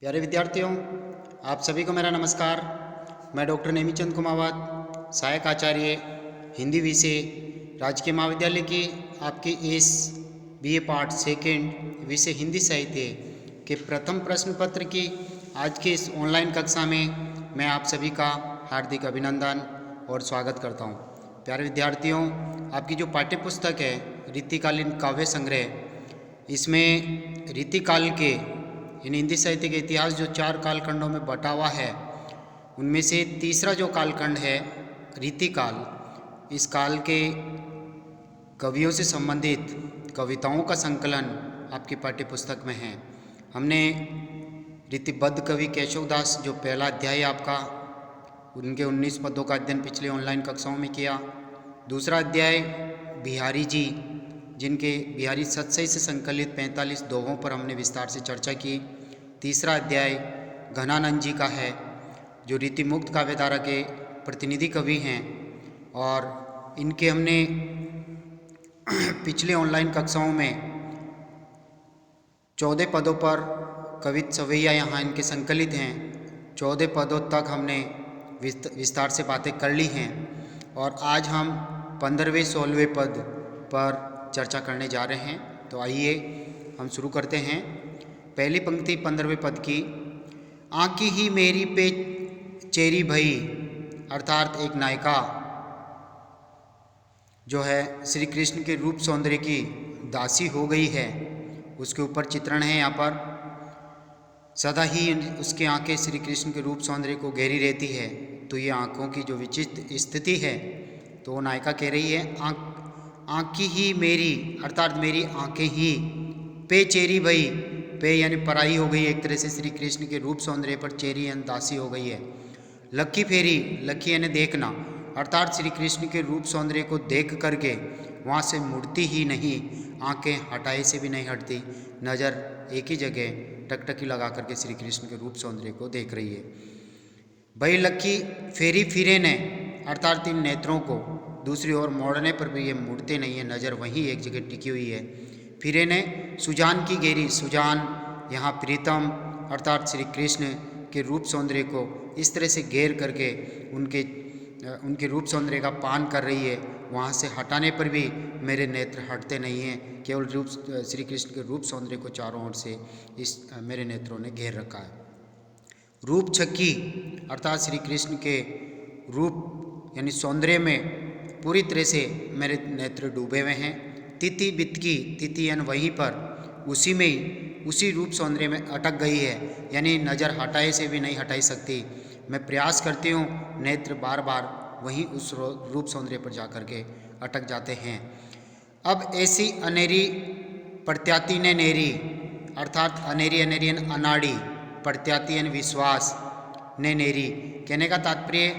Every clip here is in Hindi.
प्यारे विद्यार्थियों, आप सभी को मेरा नमस्कार। मैं डॉक्टर नेमीचंद कुमावत, सहायक आचार्य हिंदी विषय, राजकीय महाविद्यालय की आपकी इस बीए पार्ट सेकेंड विषय हिंदी साहित्य के प्रथम प्रश्न पत्र की आज की इस ऑनलाइन कक्षा में मैं आप सभी का हार्दिक अभिनंदन और स्वागत करता हूं। प्यारे विद्यार्थियों, आपकी जो पाठ्य पुस्तक है रीतिकालीन काव्य संग्रह, इसमें रीतिकाल के इन हिंदी साहित्य के इतिहास जो 4 कालखंडों में बटा हुआ है, उनमें से तीसरा जो कालखंड है रीतिकाल, इस काल के कवियों से संबंधित कविताओं का संकलन आपकी पाठ्य पुस्तक में है। हमने रीतिबद्ध कवि केशवदास जो पहला अध्याय आपका, उनके 19 पदों का अध्ययन पिछले ऑनलाइन कक्षाओं में किया। दूसरा अध्याय बिहारी जी, जिनके बिहारी सतसई से संकलित 45 दोहों पर हमने विस्तार से चर्चा की। तीसरा अध्याय घनानंद जी का है, जो रीतिमुक्त काव्यधारा के प्रतिनिधि कवि हैं, और इनके हमने पिछले ऑनलाइन कक्षाओं में 14 पदों पर कवित सवैया यहाँ इनके संकलित हैं। 14 पदों तक हमने विस्तार से बातें कर ली हैं, और आज हम 15वें 16वें पद पर चर्चा करने जा रहे हैं। तो आइए हम शुरू करते हैं। पहली पंक्ति 15वें पद की, आँखी ही मेरी पे चेरी भई, अर्थात एक नायिका जो है श्री कृष्ण के रूप सौंदर्य की दासी हो गई है, उसके ऊपर चित्रण है। यहाँ पर सदा ही उसकी आंखें श्री कृष्ण के रूप सौंदर्य को घेरी रहती है। तो ये आंखों की जो विचित्र स्थिति है, तो वो नायिका कह रही है आँखी ही मेरी, अर्थात मेरी आंखें ही, पे चेरी भई, पे यानी पराई हो गई एक तरह से श्री कृष्ण के रूप सौंदर्य पर, चेरी यानी दासी हो गई है। लक्की फेरी, लक्की यानी देखना, अर्थात श्री कृष्ण के रूप सौंदर्य को देख करके वहाँ से मुड़ती ही नहीं, आंखें हटाए से भी नहीं हटती, नज़र एक ही जगह टकटकी लगा करके श्री कृष्ण के रूप सौंदर्य को देख रही है। भाई लक्की फेरी फिरे ने, अर्थात इन नेत्रों को दूसरी ओर मोड़ने पर भी ये मुड़ते नहीं है, नज़र वहीं एक जगह टिकी हुई है। फिरे ने सुजान की घेरी, सुजान यहाँ प्रीतम अर्थात श्री कृष्ण के रूप सौंदर्य को इस तरह से घेर करके उनके रूप सौंदर्य का पान कर रही है, वहाँ से हटाने पर भी मेरे नेत्र हटते नहीं हैं। केवल रूप श्री कृष्ण के रूप सौंदर्य को चारों ओर से इस मेरे नेत्रों ने घेर रखा है। रूप छक्की, अर्थात श्री कृष्ण के रूप यानी सौंदर्य में पूरी तरह से मेरे नेत्र डूबे हुए हैं। तिथि बितकी, तिथि यानी वहीं पर उसी में ही उसी रूप सौंदर्य में अटक गई है, यानी नज़र हटाए से भी नहीं हटाई सकती। मैं प्रयास करती हूँ, नेत्र बार बार वहीं उस रूप सौंदर्य पर जा कर के अटक जाते हैं। अब ऐसी अनेरी प्रत्याति ने नेरी, अर्थात अनेरी अनेरियन अनाड़ी, प्रत्याति यानी विश्वास, ने नेरी, कहने का तात्पर्य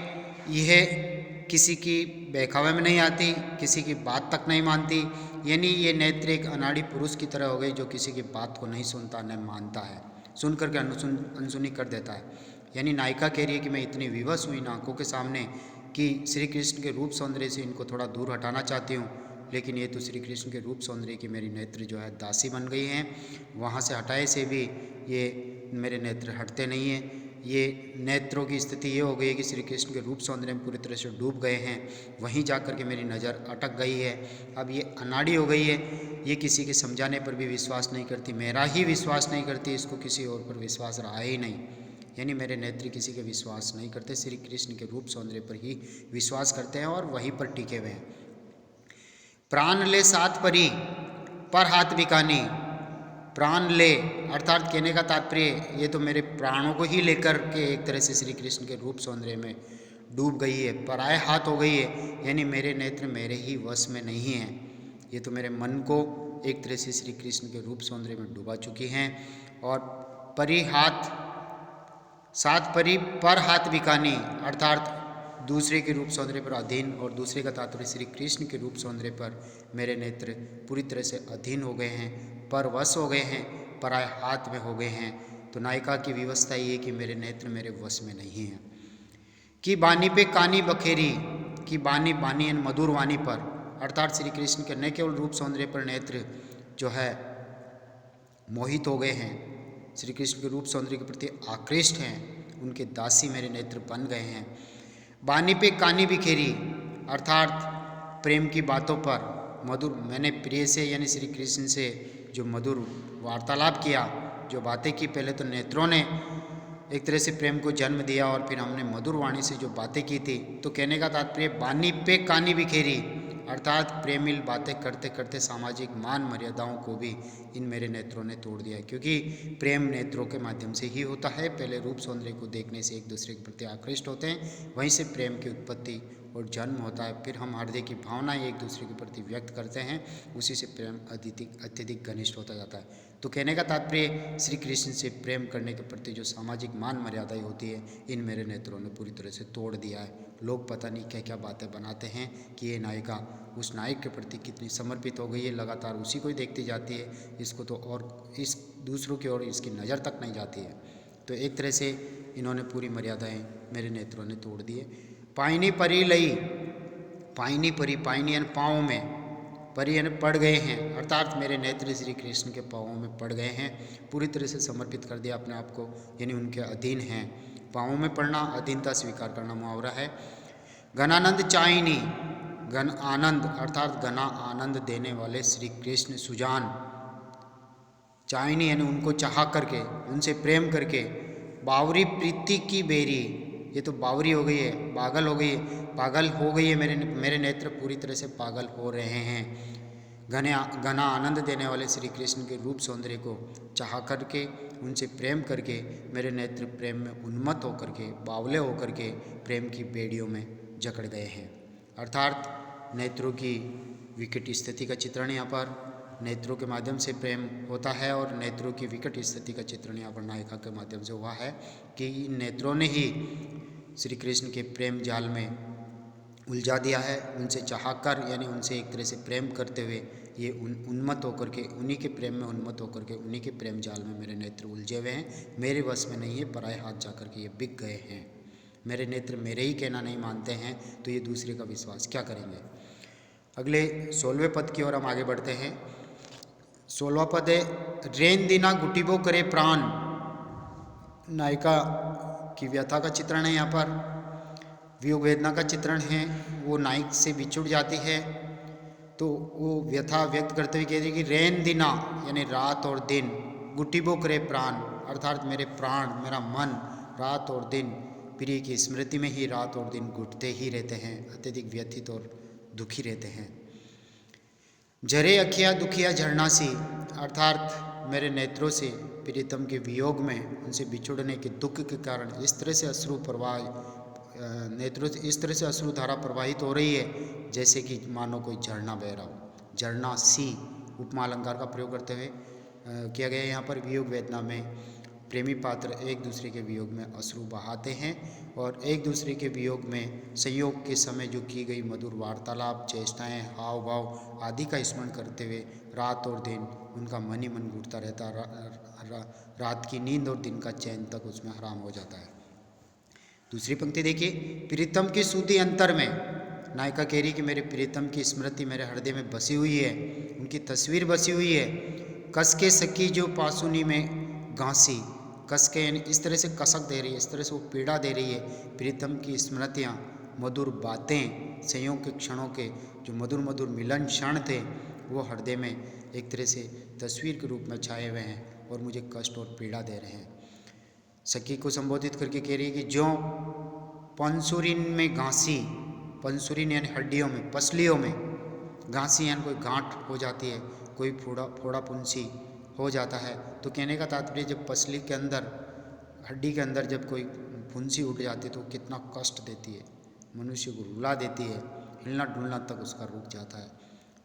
यह किसी की बहकावे में नहीं आती, किसी की बात तक नहीं मानती, यानी ये नेत्र एक अनाड़ी पुरुष की तरह हो गई, जो किसी की बात को नहीं सुनता न मानता है, सुन करके अनसुनी कर देता है। यानी नायिका कह रही है कि मैं इतनी विवश हुई इन आंखों के सामने कि श्री कृष्ण के रूप सौंदर्य से इनको थोड़ा दूर हटाना चाहती हूँ, लेकिन ये तो श्री कृष्ण के रूप सौंदर्य की मेरी नेत्र जो है दासी बन गई हैं, वहाँ से हटाए से भी ये मेरे नेत्र हटते नहीं हैं। ये नेत्रों की स्थिति ये हो गई है कि श्री कृष्ण के रूप सौंदर्य में पूरी तरह से डूब गए हैं, वहीं जा कर के मेरी नज़र अटक गई है। अब ये अनाड़ी हो गई है, ये किसी के समझाने पर भी विश्वास नहीं करती, मेरा ही विश्वास नहीं करती, इसको किसी और पर विश्वास रहा ही नहीं, यानी मेरे नेत्र किसी के विश्वास नहीं करते, श्री कृष्ण के रूप सौंदर्य पर ही विश्वास करते हैं और वहीं पर टिके हुए हैं। प्राण ले सात परी, पर हाथ बिकानी, प्राण ले अर्थात कहने का तात्पर्य ये तो मेरे प्राणों को ही लेकर के एक तरह से श्री कृष्ण के रूप सौंदर्य में डूब गई है, पराये हाथ हो गई है, यानी मेरे नेत्र मेरे ही वश में नहीं हैं, ये तो मेरे मन को एक तरह से श्री कृष्ण के रूप सौंदर्य में डुबा चुकी हैं। और परी हाथ, सात परी पर हाथ बिकानी, अर्थात दूसरे के रूप सौंदर्य पर अधीन, और दूसरे का तात्पर्य श्री कृष्ण के रूप सौंदर्य पर मेरे नेत्र पूरी तरह से अधीन हो गए हैं, परवश हो गए हैं, पराय हाथ में हो गए हैं। तो नायिका की व्यवस्था ये कि मेरे नेत्र मेरे वश में नहीं हैं। कि बानी पे कानी बखेरी, कि बानी, बानी यानी मधुर वाणी पर, अर्थात श्री कृष्ण के न केवल रूप सौंदर्य पर नेत्र जो है मोहित हो गए हैं, श्री कृष्ण के रूप सौंदर्य के प्रति आकृष्ट हैं, उनके दासी मेरे नेत्र बन गए हैं। बानी पे कानी बिखेरी, अर्थात प्रेम की बातों पर मधुर, मैंने प्रिय से यानी श्री कृष्ण से जो मधुर वार्तालाप किया, जो बातें की, पहले तो नेत्रों ने एक तरह से प्रेम को जन्म दिया और फिर हमने मधुर वाणी से जो बातें की थी। तो कहने का तात्पर्य बानी पे कानी बिखेरी, अर्थात प्रेमिल बातें करते करते सामाजिक मान मर्यादाओं को भी इन मेरे नेत्रों ने तोड़ दिया, क्योंकि प्रेम नेत्रों के माध्यम से ही होता है। पहले रूप सौंदर्य को देखने से एक दूसरे के प्रति आकृष्ट होते हैं, वहीं से प्रेम की उत्पत्ति और जन्म होता है। फिर हम हृदय की भावनाएं एक दूसरे के प्रति व्यक्त करते हैं, उसी से प्रेम अत्यधिक घनिष्ठ होता जाता है। तो कहने का तात्पर्य श्री कृष्ण से प्रेम करने के प्रति जो सामाजिक मान मर्यादाएं होती है, इन मेरे नेत्रों ने पूरी तरह से तोड़ दिया है। लोग पता नहीं क्या क्या बातें बनाते हैं कि ये नायिका उस नायक के प्रति कितनी समर्पित हो गई है, लगातार उसी को ही देखती जाती है, इसको तो और इस दूसरों की ओर इसकी नज़र तक नहीं जाती है। तो एक तरह से इन्होंने पूरी मर्यादाएं मेरे नेत्रों ने तोड़ दिए। पाइनी परी लई, पाइनी परी, पाइनी यानी पाँव में, परी यानी पड़ गए हैं, अर्थात मेरे नेत्र श्री कृष्ण के पाँवों में पड़ गए हैं, पूरी तरह से समर्पित कर दिया अपने आप को, यानी उनके अधीन हैं। पाँवों में पड़ना अधीनता स्वीकार करना मुहावरा है। घनानंद चाइनी, घन आनंद, अर्थात घना आनंद देने वाले श्री कृष्ण सुजान, चाइनी यानी उनको चाह करके, उनसे प्रेम करके, बावरी प्रीति की बेरी, ये तो बावरी हो गई है, पागल हो गई है, पागल हो गई है, मेरे नेत्र पूरी तरह से पागल हो रहे हैं। घना आनंद देने वाले श्री कृष्ण के रूप सौंदर्य को चाह करके, उनसे प्रेम करके मेरे नेत्र प्रेम में उन्मत्त होकर के, बावले होकर के प्रेम की बेड़ियों में जकड़ गए हैं। अर्थात नेत्रों की विकट स्थिति का चित्रण यहाँ पर, नेत्रों के माध्यम से प्रेम होता है और नेत्रों की विकट स्थिति का चित्रण यहाँ पर नायिका के माध्यम से हुआ है कि नेत्रों ने ही श्री कृष्ण के प्रेम जाल में उलझा दिया है। उनसे चाहकर यानी उनसे एक तरह से प्रेम करते हुए ये उन्मत्त होकर के, उन्हीं के प्रेम में उन्मत्त होकर के, उन्हीं के प्रेम जाल में मेरे नेत्र उलझे हुए हैं। मेरे वश में नहीं है, पराए हाथ जा कर के ये बिक गए हैं। मेरे नेत्र मेरे ही कहना नहीं मानते हैं, तो ये दूसरे का विश्वास क्या करेंगे। अगले 16वें पद की ओर हम आगे बढ़ते हैं। 16वां पद है, रेन दिना गुटिबो करे प्राण, नायिका की व्यथा का चित्रण है यहाँ पर, वियोग वेदना का चित्रण है। वो नायक से बिछुड़ जाती है, तो वो व्यथा व्यक्त करते हुए कहती है कि रेन दिना यानी रात और दिन, गुटिबो करे प्राण, अर्थात मेरे प्राण, मेरा मन रात और दिन प्रिय की स्मृति में ही रात और दिन घुटते ही रहते हैं, अत्यधिक व्यथित और दुखी रहते हैं। झरे अखिया दुखिया झरना सी, अर्थात मेरे नेत्रों से प्रीतम के वियोग में, उनसे बिछुड़ने के दुख के कारण इस तरह से अश्रु प्रवाह, नेत्रों से इस तरह से अश्रु धारा प्रवाहित हो रही है जैसे कि मानो कोई झरना बह रहा हो। झरना सी उपमा अलंकार का प्रयोग करते हुए किया गया है यहाँ पर। वियोग वेदना में प्रेमी पात्र एक दूसरे के वियोग में अश्रु बहाते हैं और एक दूसरे के वियोग में संयोग के समय जो की गई मधुर वार्तालाप, चेष्टाएं, हाव भाव आदि का स्मरण करते हुए रात और दिन उनका मन ही मन घुटता रहता, रात की नींद और दिन का चैन तक उसमें हराम हो जाता है। दूसरी पंक्ति देखिए, प्रीतम की सूती अंतर में, नायिका कह रही कि मेरे प्रीतम की स्मृति मेरे हृदय में बसी हुई है, उनकी तस्वीर बसी हुई है। कस के सकी जो पासुनी में घासी, कस के यानी इस तरह से कसक दे रही है, इस तरह से वो पीड़ा दे रही है। प्रीतम की स्मृतियाँ, मधुर बातें, संयोग के क्षणों के जो मधुर मधुर मिलन क्षण थे, वो हृदय में एक तरह से तस्वीर के रूप में छाए हुए हैं और मुझे कष्ट और पीड़ा दे रहे हैं। सखी को संबोधित करके कह रही है कि जो पंसुरिन में घासी, पंसुरिन यानी हड्डियों में, पसलियों में, घासी यानी कोई गांठ हो जाती है, कोई फोड़ा पुंसी हो जाता है। तो कहने का तात्पर्य जब पसली के अंदर, हड्डी के अंदर जब कोई फुंसी उठ जाती है तो कितना कष्ट देती है, मनुष्य को रुला देती है, हिलना डुलना तक उसका रुक जाता है।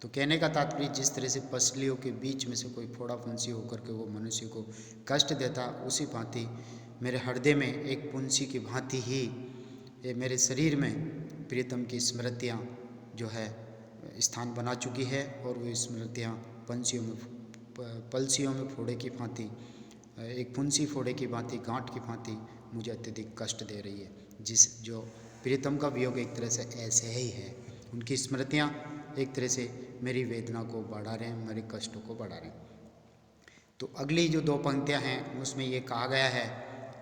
तो कहने का तात्पर्य जिस तरह से पसलियों के बीच में से कोई फोड़ा फुंसी होकर के वो मनुष्य को कष्ट देता, उसी भांति मेरे हृदय में एक पुंसी की भांति ही ये मेरे शरीर में प्रीतम की स्मृतियाँ जो है स्थान बना चुकी है और वो स्मृतियाँ पंछियों में, पलसियों में फोड़े की भांति, एक फुंसी फोड़े की भांति, गांठ की भांति मुझे अत्यधिक कष्ट दे रही है। जो प्रीतम का वियोग एक तरह से ऐसे ही है, उनकी स्मृतियाँ एक तरह से मेरी वेदना को बढ़ा रहे हैं, मेरे कष्टों को बढ़ा रहे हैं। तो अगली जो 2 पंक्तियां हैं उसमें ये कहा गया है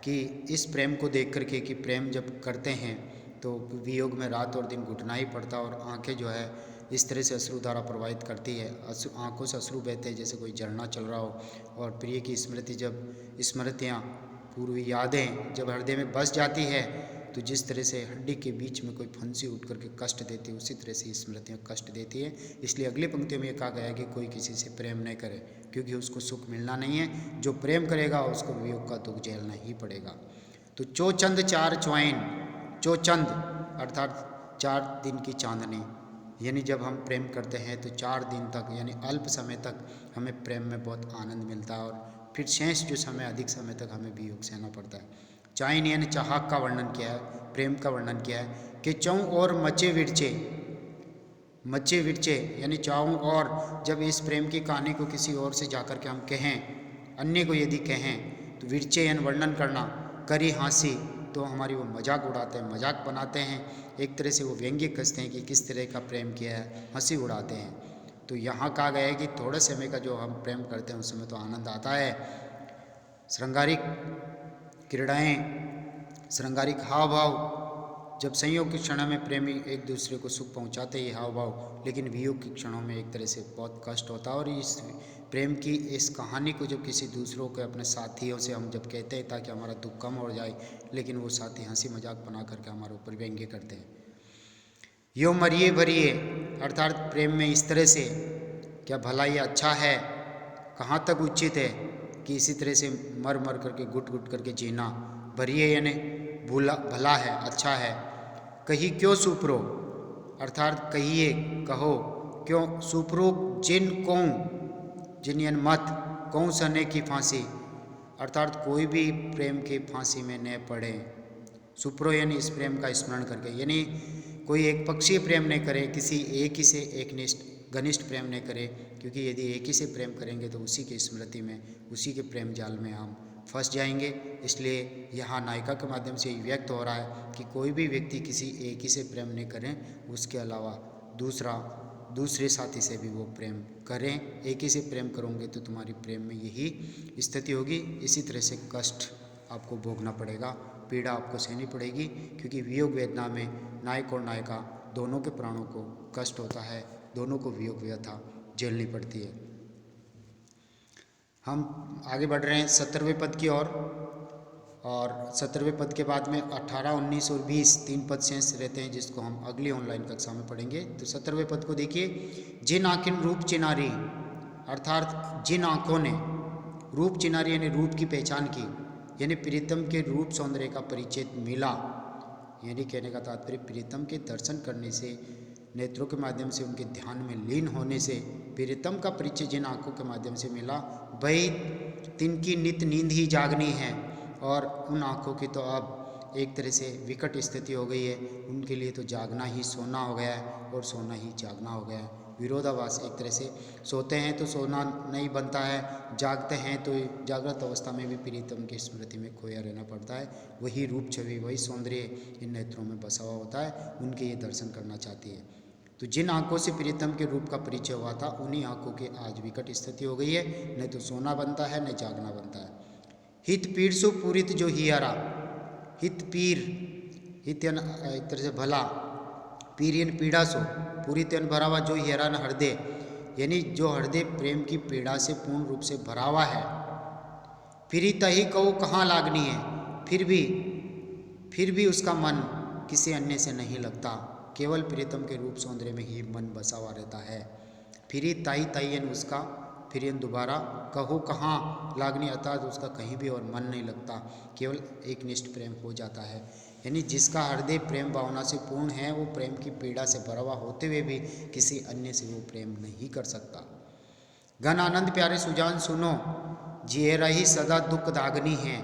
कि इस प्रेम को देख करके कि प्रेम जब करते हैं तो वियोग में रात और दिन घुटना ही पड़ता, और आंखें जो है इस तरह से अश्रुधारा प्रवाहित करती है, आंखों से अश्रु बहते हैं जैसे कोई झरना चल रहा हो। और प्रिय की स्मृति जब स्मृतियाँ पूर्व यादें जब हृदय में बस जाती है तो जिस तरह से हड्डी के बीच में कोई फंसी उठ करके कष्ट देती है, उसी तरह से स्मृतियाँ कष्ट देती है। इसलिए अगली पंक्तियों में ये कहा गया है कि कोई किसी से प्रेम नहीं करे, क्योंकि उसको सुख मिलना नहीं है। जो प्रेम करेगा उसको वियोग का दुख झेलना ही पड़ेगा। तो चौचंद चार चौइन, चौचंद अर्थात 4 दिन की चांदनी, यानी जब हम प्रेम करते हैं तो 4 दिन तक यानी अल्प समय तक हमें प्रेम में बहुत आनंद मिलता है, और फिर शेष जो समय अधिक समय तक हमें वियोग सहना पड़ता है। चाइन यानी चाहक का वर्णन किया है, प्रेम का वर्णन किया है कि चौं और मचे विरचे, मचे विरचे यानी चारों और जब इस प्रेम की कहानी को किसी और से जाकर के हम कहें, अन्य को यदि कहें तो विरचे यानी वर्णन करना, करी हंसी तो हमारी वो मजाक उड़ाते हैं, मजाक बनाते हैं, एक तरह से वो व्यंग्य कसते हैं कि किस तरह का प्रेम किया है, हंसी उड़ाते हैं। तो यहाँ कहा गया है कि थोड़े समय का जो हम प्रेम करते हैं उस समय तो आनंद आता है, श्रृंगारिक क्रीड़ाएँ, श्रृंगारिक हाव भाव, जब संयोग के क्षण में प्रेमी एक दूसरे को सुख पहुंचाते ही हाव भाव, लेकिन वियोग के क्षणों में एक तरह से बहुत कष्ट होता है। और इस प्रेम की इस कहानी को जब किसी दूसरों के अपने साथियों से हम जब कहते हैं ताकि हमारा दुख कम हो जाए, लेकिन वो साथी हंसी मजाक बना करके हमारे ऊपर व्यंग्य करते हैं। यो मरिए भरिए अर्थात प्रेम में इस तरह से क्या भला ये अच्छा है, कहाँ तक उचित है कि इसी तरह से मर मर करके घुट घुट करके जीना। भरिए यानी भूला भला है, अच्छा है। कही क्यों सुपरो अर्थात कहिए कहो, क्यों सुपरो जिन कौं, जिन यानी मत, कौं सने की फांसी अर्थात कोई भी प्रेम की फांसी में न पड़े। सुप्रो यानी इस प्रेम का स्मरण करके, यानी कोई एक पक्षीय प्रेम नहीं करे, किसी एक ही से एक निष्ठ घनिष्ठ प्रेम नहीं करे, क्योंकि यदि एक ही से प्रेम करेंगे तो उसी की स्मृति में, उसी के प्रेम जाल में हम फंस जाएंगे। इसलिए यहाँ नायिका के माध्यम से व्यक्त हो रहा है कि कोई भी व्यक्ति किसी एक ही से प्रेम नहीं करें, उसके अलावा दूसरे साथी से भी वो प्रेम करें। एक ही से प्रेम करोगे तो तुम्हारी प्रेम में यही स्थिति होगी। इसी तरह से कष्ट आपको भोगना पड़ेगा, पीड़ा आपको सहनी पड़ेगी, क्योंकि वियोग वेदना में नायक और नायिका दोनों के प्राणों को कष्ट होता है, दोनों को वियोग व्यथा झेलनी पड़ती है। हम आगे बढ़ रहे हैं 17वें पद की ओर, और 17वें पद के बाद में 18, 19 और 20 3 पद शेष रहते हैं, जिसको हम अगली ऑनलाइन कक्षा में पढ़ेंगे। तो 17वें पद को देखिए, जिन आंखिन रूप चिनारी अर्थात जिन आंखों ने रूप चिनारी यानी रूप की पहचान की, यानी प्रीतम के रूप सौंदर्य का परिचय मिला, यानी कहने का तात्पर्य प्रीतम के दर्शन करने से, नेत्रों के माध्यम से उनके ध्यान में लीन होने से प्रीतम का परिचय जिन आंखों के माध्यम से मिला, वही तिनकी नित नींद ही जागनी है। और उन आंखों की तो अब एक तरह से विकट स्थिति हो गई है, उनके लिए तो जागना ही सोना हो गया है और सोना ही जागना हो गया है। विरोधाभास, एक तरह से सोते हैं तो सोना नहीं बनता है, जागते हैं तो जागृत अवस्था में भी प्रीतम की स्मृति में खोया रहना पड़ता है। वही रूप छवि, वही सौंदर्य इन नेत्रों में बसा हुआ होता है, उनके ये दर्शन करना चाहती है। तो जिन आंखों से प्रीतम के रूप का परिचय हुआ था, उन्हीं आंखों की आज विकट स्थिति हो गई है, नहीं तो सोना बनता है नहीं जागना बनता है। हित पीर सु पूरित जो हियारा, हित पीर, हित एक तरह से भला, पीर यानी पीड़ा सो, पूरित यानी भरा हुआ, जो हियारा न हृदय यानी जो हृदय प्रेम की पीड़ा से पूर्ण रूप से भरा हुआ है। फिर ही तही कहो कहाँ लागनी है, फिर भी उसका मन किसी अन्य से नहीं लगता, केवल प्रीतम के रूप सौंदर्य में ही मन बसा हुआ रहता है। फिर ही ताई ताई यानी उसका, फिर ये दोबारा कहो कहाँ लागनी अर्थात उसका कहीं भी और मन नहीं लगता, केवल एक निष्ठ प्रेम हो जाता है। यानी जिसका हृदय प्रेम भावना से पूर्ण है, वो प्रेम की पीड़ा से भरा हुआ होते हुए भी किसी अन्य से वो प्रेम नहीं कर सकता। घन आनंद प्यारे सुजान सुनो, जियरा ही सदा दुख दागनी है।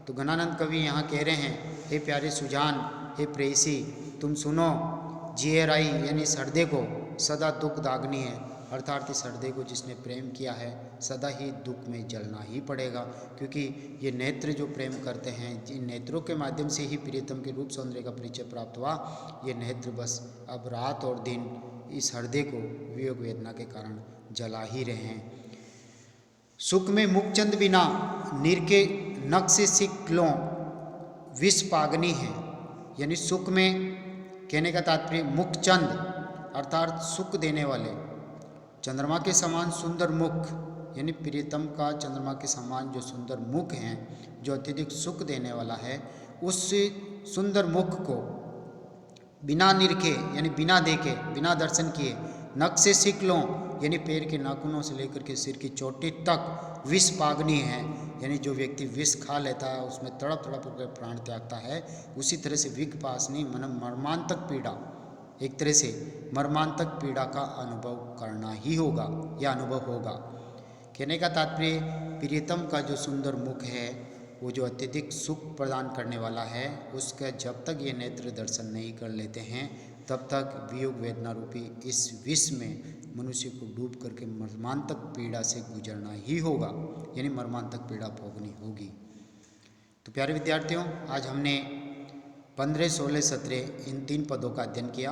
तो घनानंद कवि यहाँ कह रहे हैं, हे प्यारे सुजान, हे प्रेयसी, तुम सुनो, जियराई यानी इस हृदय को सदा दुख दागनी है, अर्थात इस हृदय को जिसने प्रेम किया है सदा ही दुख में जलना ही पड़ेगा, क्योंकि ये नेत्र जो प्रेम करते हैं, जिन नेत्रों के माध्यम से ही प्रीतम के रूप सौंदर्य का परिचय प्राप्त हुआ, ये नेत्र बस अब रात और दिन इस हृदय को वियोग वेदना के कारण जला ही रहे हैं। सुख में मुखचंद बिना निरके नक्शे सिकलों विष पागनी है। यानी सुख में कहने का तात्पर्य मुखचंद अर्थात सुख देने वाले, चंद्रमा के समान सुंदर मुख, यानी प्रियतम का चंद्रमा के समान जो सुंदर मुख हैं, जो अत्यधिक सुख देने वाला है, उस सुंदर मुख को बिना निरखे यानी बिना देखे, बिना दर्शन किए, नख से सिकलों यानी पैर के नाखूनों से लेकर के सिर की चोटी तक विष पागनी है। यानी जो व्यक्ति विष खा लेता है उसमें तड़प तड़प कर प्राण त्यागता है, उसी तरह से विगपासनी मन मर्मांतक पीड़ा, एक तरह से मर्मांतक पीड़ा का अनुभव करना ही होगा या अनुभव होगा। कहने का तात्पर्य प्रियतम का जो सुंदर मुख है, वो जो अत्यधिक सुख प्रदान करने वाला है, उसका जब तक ये नेत्र दर्शन नहीं कर लेते हैं तब तक वियोग वेदना रूपी इस विष में मनुष्य को डूब करके मर्मांतक पीड़ा से गुजरना ही होगा, यानी मर्मांतक पीड़ा भोगनी होगी। तो प्यारे विद्यार्थियों, आज हमने 15, 16, 17 इन 3 पदों का अध्ययन किया।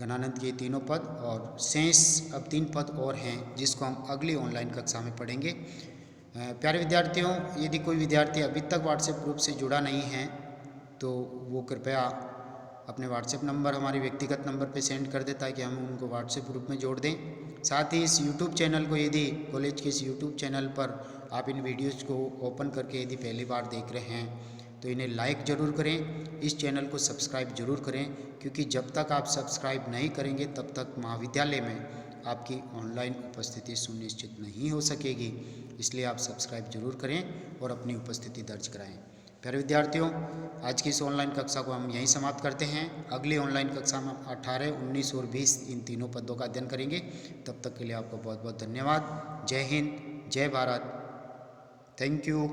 गणानंद के तीनों पद और शेष अब 3 पद और हैं जिसको हम अगली ऑनलाइन कक्षा में पढ़ेंगे। प्यारे विद्यार्थियों, यदि कोई विद्यार्थी अभी तक व्हाट्सएप ग्रुप से जुड़ा नहीं है तो वो कृपया अपने व्हाट्सएप नंबर हमारे व्यक्तिगत नंबर पे सेंड कर दे ताकि हम उनको व्हाट्सएप ग्रुप में जोड़ दें। साथ ही इस यूट्यूब चैनल को, यदि कॉलेज के इस यूट्यूब चैनल पर आप इन वीडियोज़ को ओपन करके यदि पहली बार देख रहे हैं तो इन्हें लाइक ज़रूर करें, इस चैनल को सब्सक्राइब जरूर करें, क्योंकि जब तक आप सब्सक्राइब नहीं करेंगे तब तक महाविद्यालय में आपकी ऑनलाइन उपस्थिति सुनिश्चित नहीं हो सकेगी। इसलिए आप सब्सक्राइब जरूर करें और अपनी उपस्थिति दर्ज कराएं। प्यारे विद्यार्थियों, आज की इस ऑनलाइन कक्षा को हम यहीं समाप्त करते हैं। अगली ऑनलाइन कक्षा में 18, 19 और 20 इन तीनों पदों का अध्ययन करेंगे। तब तक के लिए आपको बहुत बहुत धन्यवाद। जय हिंद, जय भारत, थैंक यू।